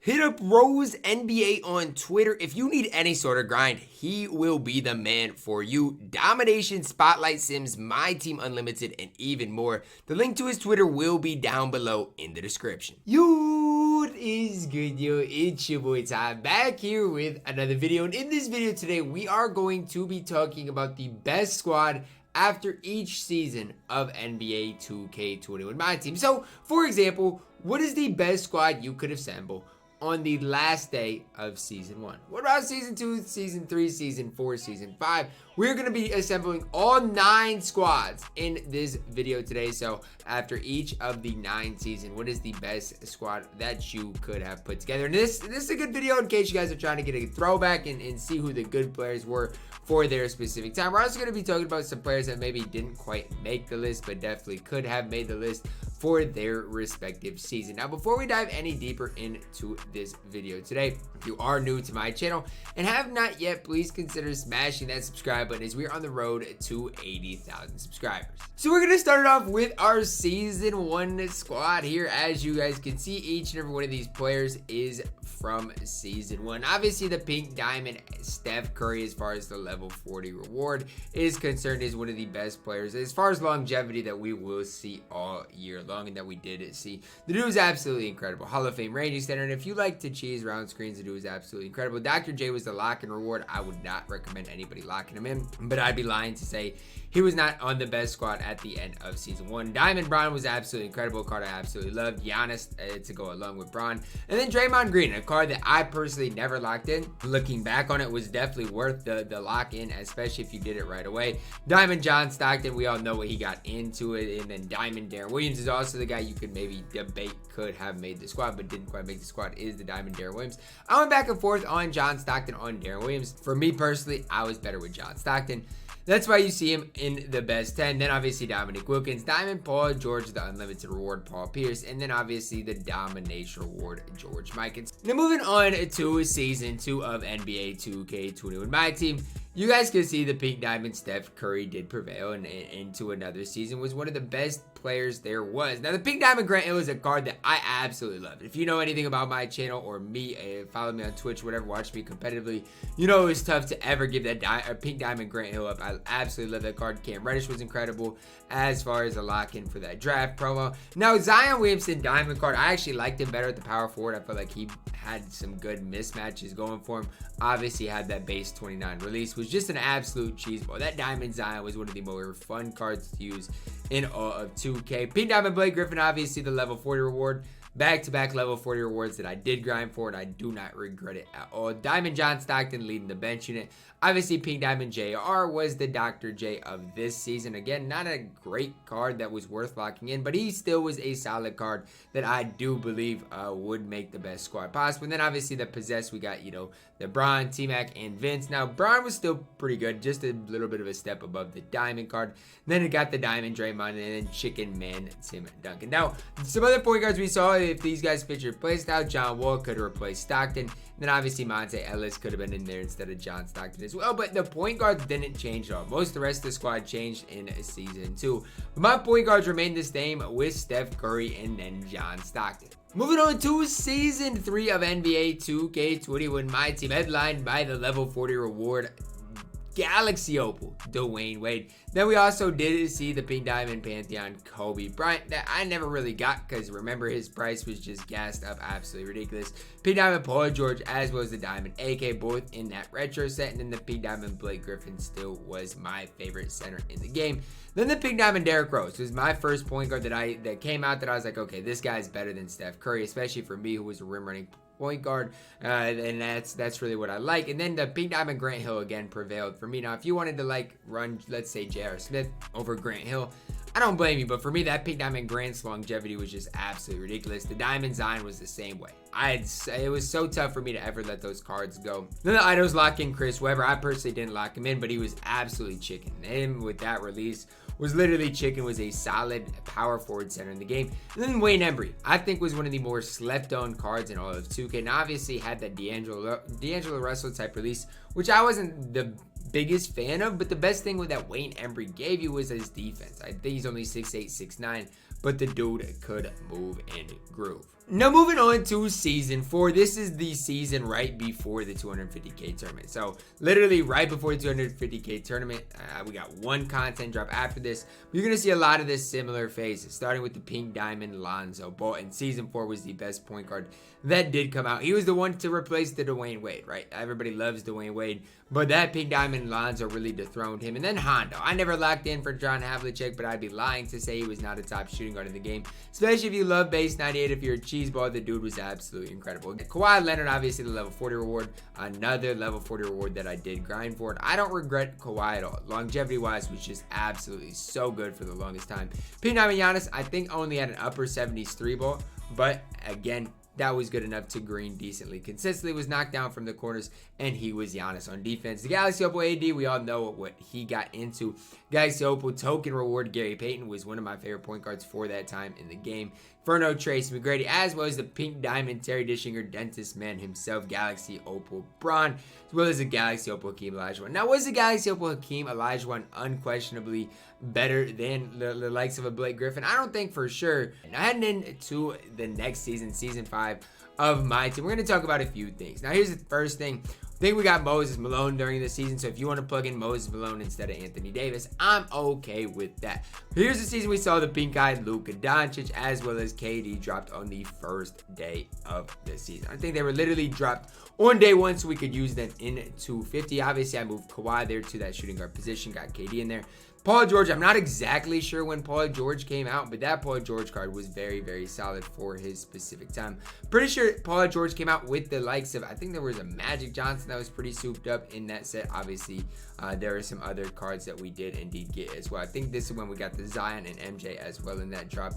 Hit up Rose NBA on Twitter. If you need any sort of grind, he will be the man for you. Domination, Spotlight Sims, My Team Unlimited, and even more. The link to his Twitter will be down below in the description. Yo, what is good, yo? It's your boy Ty, back here with another video. And in this video today, we are going to be talking about the best squad after each season of NBA 2K21 MyTEAM. So, for example, what is the best squad you could assemble on the last day of Season 1? What about Season 2, Season 3, Season 4, Season 5? We're going to be assembling all 9 squads in this video today. So after each of the 9 seasons, what is the best squad that you could have put together? And this is a good video in case you guys are trying to get a throwback and see who the good players were for their specific time. We're also going to be talking about some players that maybe didn't quite make the list, but definitely could have made the list for their respective season. Now, before we dive any deeper into this video today, if you are new to my channel and have not yet, please consider smashing that subscribe button as we're on the road to 80,000 subscribers. So we're going to start off with our Season 1 squad here. As you guys can see, each and every one of these players is from Season 1. Obviously, the pink diamond Steph Curry, as far as the level 40 reward is concerned, is one of the best players as far as longevity that we will see all year long and that we did see. The dude is absolutely incredible. Hall of Fame ranging center, and if you like to cheese round screens, the dude is absolutely incredible. Dr. J was the lock and reward. I would not recommend anybody locking him in, but I'd be lying to say he was not on the best squad at the end of Season 1. Diamond Braun was absolutely incredible, a card I absolutely loved. Giannis to go along with Braun. And then Draymond Green, a card that I personally never locked in. Looking back on it, was definitely worth the lock in, especially if you did it right away. Diamond John Stockton, we all know what he got into it. And then Diamond Darren Williams is also the guy you could maybe debate could have made the squad, but didn't quite make the squad, is the Diamond Darren Williams. I went back and forth on John Stockton, on Darren Williams. For me personally, I was better with John Stockton. That's why you see him in the best 10. Then obviously Dominique Wilkins, Diamond Paul George, the unlimited reward Paul Pierce, and then obviously the domination reward George Mikan. Now moving on to Season 2 of NBA 2K21 MyTEAM. You guys can see the pink diamond Steph Curry did prevail and into another season, was one of the best players there was. Now the pink diamond Grant Hill is a card that I absolutely love. If you know anything about my channel or me, follow me on Twitch, whatever, watch me competitively, you know it's tough to ever give that pink diamond Grant Hill up. I absolutely love that card. Cam Reddish was incredible as far as a lock-in for that draft promo. Now Zion Williamson diamond card, I actually liked him better at the power forward. I felt like he had some good mismatches going for him. Obviously had that base 29 release, was just an absolute cheese ball. That diamond Zion was one of the more fun cards to use in all of 2K. Pink diamond Blake Griffin, obviously the level 40 reward. Back-to-back level 40 rewards that I did grind for, and I do not regret it at all. Diamond John Stockton leading the bench unit. Obviously, Pink Diamond JR was the Dr. J of this season. Again, not a great card that was worth locking in, but he still was a solid card that I do believe would make the best squad possible. And then obviously the possess, we got, the Braun, T-Mac, and Vince. Now, Braun was still pretty good, just a little bit of a step above the Diamond card. Then it got the Diamond Draymond, and then Chicken Man Tim Duncan. Now, some other point guards we saw, if these guys fit your playstyle, John Wall could have replaced Stockton. Then obviously Monte Ellis could have been in there instead of John Stockton as well. But the point guards didn't change at all. Most of the rest of the squad changed in Season 2. But my point guards remained the same with Steph Curry and then John Stockton. Moving on to Season 3 of NBA 2K21 MyTEAM, headlined by the level 40 reward Galaxy Opal, Dwayne Wade. Then we also did see the pink diamond Pantheon Kobe Bryant that I never really got because remember his price was just gassed up absolutely ridiculous. Pink diamond Paul George as well as the diamond AK, both in that retro set, and then the pink diamond Blake Griffin still was my favorite center in the game. Then the pink diamond Derrick Rose was my first point guard that came out that I was like, okay, this guy's better than Steph Curry, especially for me who was a rim running point guard, and that's really what I like. And then the pink diamond Grant Hill again prevailed for me. Now if you wanted to run, let's say J.R. Smith over Grant Hill, I don't blame you, but for me that pink diamond Grant's longevity was just absolutely ridiculous. The diamond Zion was the same way. It was so tough for me to ever let those cards go. Then the idols lock in Chris Webber. I personally didn't lock him in, but he was absolutely chicken. Him with that release was literally chicken, was a solid power forward center in the game. And then Wayne Embry, I think, was one of the more slept on cards in all of 2K, and obviously had that D'Angelo Russell type release, which I wasn't the biggest fan of, but the best thing with that Wayne Embry gave you was his defense. I think he's only 6'8", 6'9", but the dude could move and groove. Now moving on to season 4, this is the season right before the 250k tournament. So literally right before the 250k tournament, we got one content drop after this. You're gonna see a lot of this similar phases, starting with the pink diamond Lonzo Ball. And season 4 was the best point guard that did come out. He was the one to replace the Dwayne Wade, right? Everybody loves Dwayne Wade, but that pink diamond Lonzo really dethroned him. And then Hondo, I never locked in for John Havlicek, but I'd be lying to say he was not a top shooting guard in the game, especially if you love base 98. If you're a cheeseball, the dude was absolutely incredible. Kawhi Leonard, obviously the level 40 reward, another level 40 reward that I did grind for. I don't regret Kawhi at all. Longevity wise was just absolutely so good for the longest time. Pink diamond Giannis, I think only had an upper 70s 3-ball, but again, that was good enough to green decently. Consistently was knocked down from the corners, and he was Giannis on defense. The Galaxy Opal AD, we all know what he got into. Galaxy Opal token reward, Gary Payton was one of my favorite point guards for that time in the game. Furno, Trace McGrady, as well as the pink diamond Terry Dishinger, dentist man himself, Galaxy Opal Braun, as well as the Galaxy Opal Hakeem Olajuwon. Now, was the Galaxy Opal Hakeem Olajuwon unquestionably better than the likes of a Blake Griffin? I don't think for sure. Now, heading into the next season, season 5 of my team, we're going to talk about a few things. Now, here's the first thing. I think we got Moses Malone during the season, so if you want to plug in Moses Malone instead of Anthony Davis, I'm okay with that. Here's the season we saw the pink-eyed Luka Doncic as well as KD dropped on the first day of the season. I think they were literally dropped on day 1 so we could use them in 250. Obviously, I moved Kawhi there to that shooting guard position, got KD in there. Paul George, I'm not exactly sure when Paul George came out, but that Paul George card was very, very solid for his specific time. Pretty sure Paul George came out with the likes of, I think there was a Magic Johnson that was pretty souped up in that set. Obviously, there are some other cards that we did indeed get as well. I think this is when we got the Zion and MJ as well in that drop.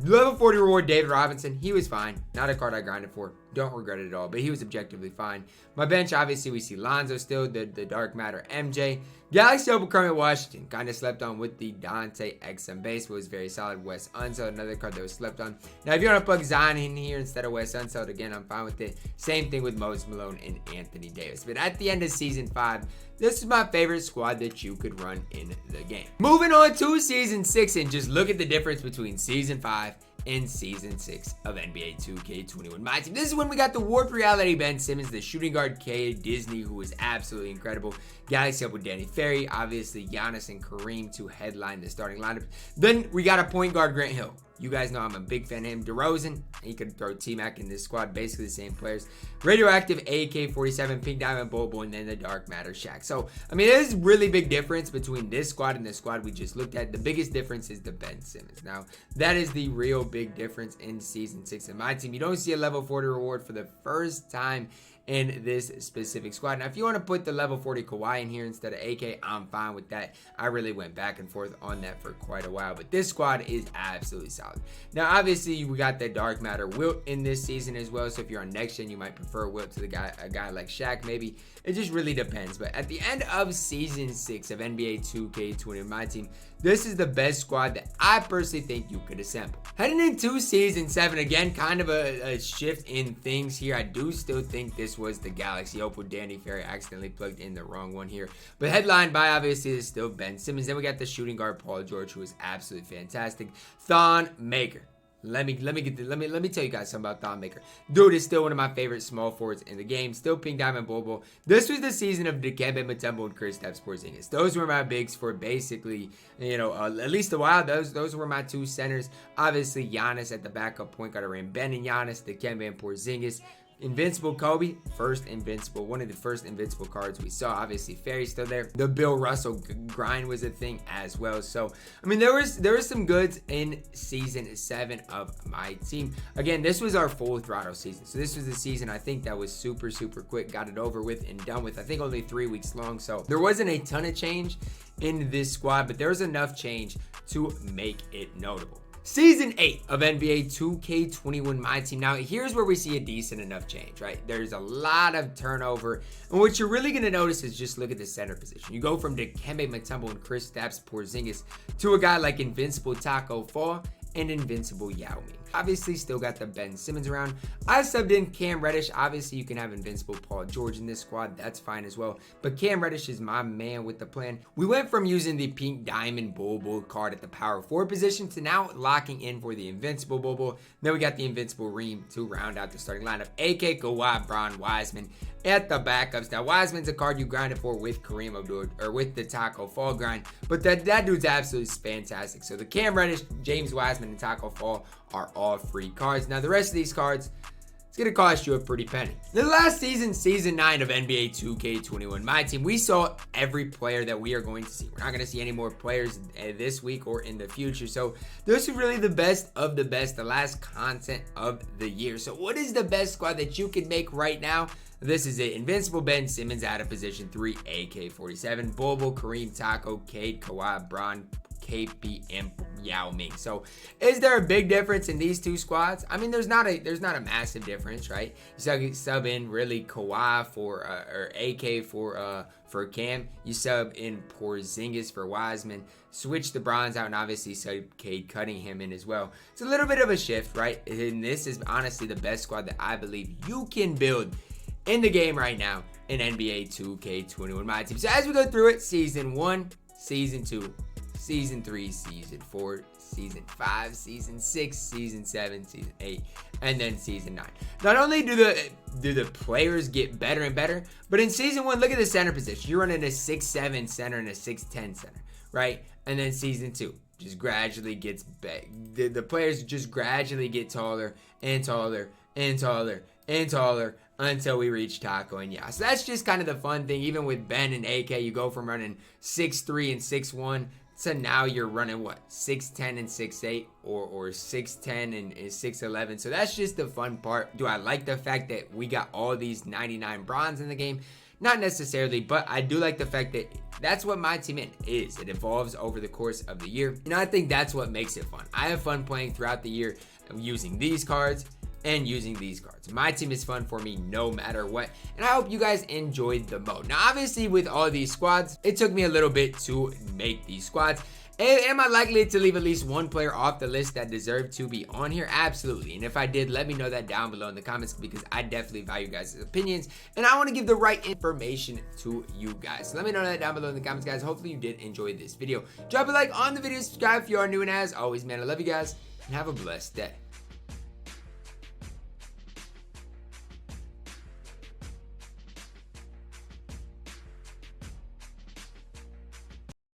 Level 40 reward, David Robinson. He was fine. Not a card I grinded for. Don't regret it at all, but he was objectively fine. My bench, obviously, we see Lonzo still, the Dark Matter MJ. Galaxy Opal Kermit Washington. Kind of slept on with the Dante XM base, but was very solid. Wes Unseld, another card that was slept on. Now, if you want to plug Zion in here instead of Wes Unseld, again, I'm fine with it. Same thing with Moses Malone and Anthony Davis. But at the end of Season 5, this is my favorite squad that you could run in the game. Moving on to Season 6, and just look at the difference between Season 5 and Season 6 of NBA 2K21 MyTEAM. This is when we got the Warped Reality Ben Simmons, the shooting guard K Disney, who was absolutely incredible. Galaxy up with Danny Ferry, obviously Giannis and Kareem to headline the starting lineup. Then we got a point guard Grant Hill. You guys know I'm a big fan of him. DeRozan, he could throw T-Mac in this squad, basically the same players. Radioactive, AK-47, Pink Diamond, Bobo, and then the Dark Matter Shaq. So, I mean, there's really big difference between this squad and the squad we just looked at. The biggest difference is the Ben Simmons. Now, that is the real big difference in Season 6 of my team. You don't see a level 40 reward for the first time in this specific squad. Now, if you want to put the level 40 Kawhi in here instead of AK, I'm fine with that. I really went back and forth on that for quite a while, but this squad is absolutely solid. Now, obviously, we got the Dark Matter Wilt in this season as well, so if you're on next gen, you might prefer Wilt to a guy like Shaq, maybe. It just really depends, but at the end of Season 6 of NBA 2K21 MyTEAM, this is the best squad that I personally think you could assemble. Heading into Season 7, again, kind of a shift in things here. I do still think this was the Galaxy Opal. Danny Ferry accidentally plugged in the wrong one here. But headlined by, obviously, is still Ben Simmons. Then we got the shooting guard Paul George, who is absolutely fantastic. Thon Maker. Let me tell you guys something about Thon Maker. Dude is still one of my favorite small forwards in the game. Still Pink Diamond Bobo. This was the season of Dikembe Mutombo and Kristaps Porzingis. Those were my bigs for basically, at least a while. Those were my two centers. Obviously, Giannis at the backup point guard around Ben and Giannis, Dikembe and Porzingis. Invincible Kobe, one of the first Invincible cards we saw. Obviously, Ferry's still there. The Bill Russell grind was a thing as well. So, I mean, there was some goods in Season 7 of my team. Again, this was our full throttle season. So this was the season I think that was super, super quick. Got it over with and done with. I think only 3 weeks long. So there wasn't a ton of change in this squad, but there was enough change to make it notable. Season 8 of NBA 2K21 MyTEAM. Now, here's where we see a decent enough change, right? There's a lot of turnover. And what you're really going to notice is just look at the center position. You go from Dikembe Mutombo and Kristaps Porzingis to a guy like Invincible Taco Fall and Invincible Yao Ming. Obviously, still got the Ben Simmons around. I subbed in Cam Reddish. Obviously, you can have Invincible Paul George in this squad. That's fine as well. But Cam Reddish is my man with the plan. We went from using the pink diamond Bull card at the power forward position to now locking in for the Invincible Bull. Then we got the Invincible Reem to round out the starting lineup. AK, Kawhi, Braun, Wiseman at the backups. Now, Wiseman's a card you grinded for with Kareem Abdul, or with the Taco Fall grind. But that dude's absolutely fantastic. So the Cam Reddish, James Wiseman, and Taco Fall are all free cards. Now the rest of these cards, it's going to cost you a pretty penny. The last season, season 9 of NBA 2K21 MyTEAM, we saw every player that we are going to see. We're not going to see any more players this week or in the future. So this is really the best of the best, the last content of the year. So what is the best squad that you can make right now? This is it. Invincible Ben Simmons out of position 3, AK-47, Bobo, Kareem, Taco, Cade, Kawhi, Braun, KP, and Yao Ming. So is there a big difference in these two squads? I mean, there's not a massive difference, right? You sub in really Kawhi for or AK for Cam. You sub in Porzingis for Wiseman. Switch the bronze out and obviously sub Cade Cunningham in as well. It's a little bit of a shift, right? And this is honestly the best squad that I believe you can build in the game right now in NBA 2K21 MyTEAM. So as we go through it, season 1, season 2, season 3, season 4, season 5, season 6, season 7, season 8, and then season 9. Not only do the players get better and better, but in season 1, look at the center position. You're running a 6'7" center and a 6'10" center, right? And then season 2 just gradually gets better. The players just gradually get taller and taller and taller and taller until we reach Taco and Yao. So that's just kind of the fun thing. Even with Ben and AK, you go from running 6'3" and 6'1" so now you're running what, 6'10" and 6'8", or 6'10" and 6'11". So that's just the fun part. Do I like the fact that we got all these 99 bronze in the game? Not necessarily, but I do like the fact that that's what MyTEAM is. It evolves over the course of the year, and I think that's what makes it fun. I have fun playing throughout the year using these cards and using these cards. MyTEAM is fun for me no matter what, and I hope you guys enjoyed the mode. Now obviously with all these squads, it took me a little bit to make these squads. Am I likely to leave at least one player off the list that deserved to be on here? Absolutely. And if I did, let me know that down below in the comments, because I definitely value guys' opinions and I want to give the right information to you guys. So let me know that down below in the comments, guys. Hopefully you did enjoy this video. Drop a like on the video, subscribe if you are new, and as always, man, I love you guys and have a blessed day.